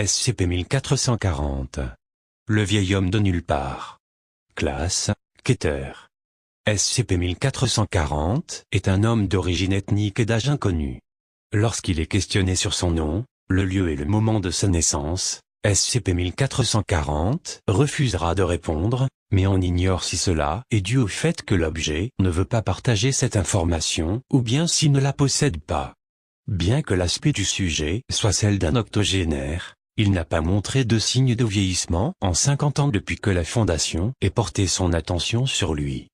SCP-1440. Le vieil homme de nulle part. Classe, Keter. SCP-1440 est un homme d'origine ethnique et d'âge inconnu. Lorsqu'il est questionné sur son nom, le lieu et le moment de sa naissance, SCP-1440 refusera de répondre, mais on ignore si cela est dû au fait que l'objet ne veut pas partager cette information ou bien s'il ne la possède pas. Bien que l'aspect du sujet soit celle d'un octogénaire, il n'a pas montré de signe de vieillissement en 50 ans depuis que la Fondation ait porté son attention sur lui.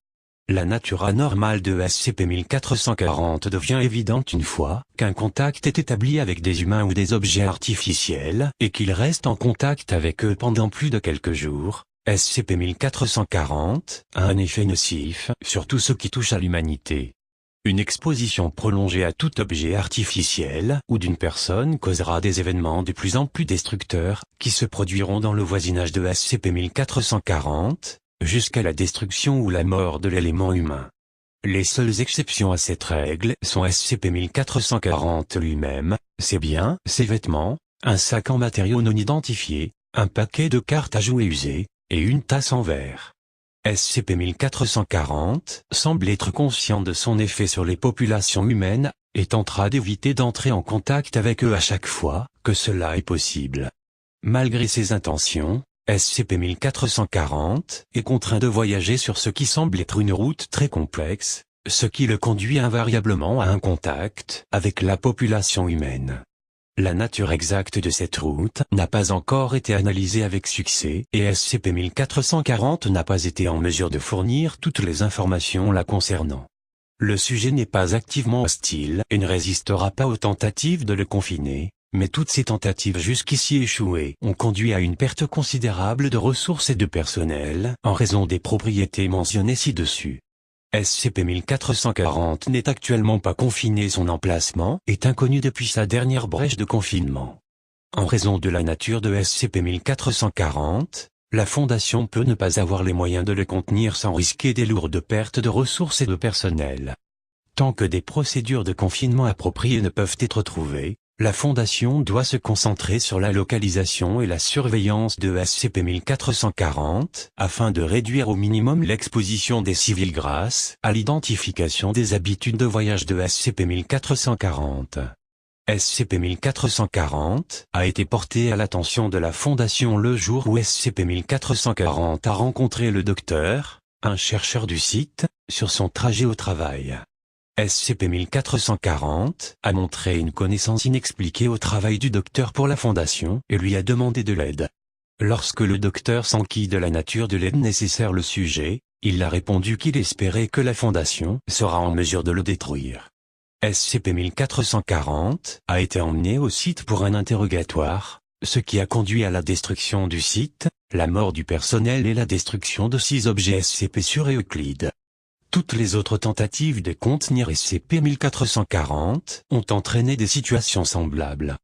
La nature anormale de SCP-1440 devient évidente une fois qu'un contact est établi avec des humains ou des objets artificiels et qu'il reste en contact avec eux pendant plus de quelques jours. SCP-1440 a un effet nocif sur tout ce qui touche à l'humanité. Une exposition prolongée à tout objet artificiel ou d'une personne causera des événements de plus en plus destructeurs qui se produiront dans le voisinage de SCP-1440, jusqu'à la destruction ou la mort de l'élément humain. Les seules exceptions à cette règle sont SCP-1440 lui-même, ses biens, ses vêtements, un sac en matériaux non identifiés, un paquet de cartes à jouer usées, et une tasse en verre. SCP-1440 semble être conscient de son effet sur les populations humaines, et tentera d'éviter d'entrer en contact avec eux à chaque fois que cela est possible. Malgré ses intentions, SCP-1440 est contraint de voyager sur ce qui semble être une route très complexe, ce qui le conduit invariablement à un contact avec la population humaine. La nature exacte de cette route n'a pas encore été analysée avec succès et SCP-1440 n'a pas été en mesure de fournir toutes les informations la concernant. Le sujet n'est pas activement hostile et ne résistera pas aux tentatives de le confiner. Mais toutes ces tentatives jusqu'ici échouées ont conduit à une perte considérable de ressources et de personnel en raison des propriétés mentionnées ci-dessus. SCP-1440 n'est actuellement pas confiné, son emplacement est inconnu depuis sa dernière brèche de confinement. En raison de la nature de SCP-1440, la Fondation peut ne pas avoir les moyens de le contenir sans risquer des lourdes pertes de ressources et de personnel. Tant que des procédures de confinement appropriées ne peuvent être trouvées, la Fondation doit se concentrer sur la localisation et la surveillance de SCP-1440 afin de réduire au minimum l'exposition des civils grâce à l'identification des habitudes de voyage de SCP-1440. SCP-1440 a été porté à l'attention de la Fondation le jour où SCP-1440 a rencontré le docteur, un chercheur du site, sur son trajet au travail. SCP-1440 a montré une connaissance inexpliquée au travail du docteur pour la Fondation et lui a demandé de l'aide. Lorsque le docteur s'enquit de la nature de l'aide nécessaire au sujet, il a répondu qu'il espérait que la Fondation sera en mesure de le détruire. SCP-1440 a été emmené au site pour un interrogatoire, ce qui a conduit à la destruction du site, la mort du personnel et la destruction de 6 objets SCP sur Euclide. Toutes les autres tentatives de contenir SCP-1440 ont entraîné des situations semblables.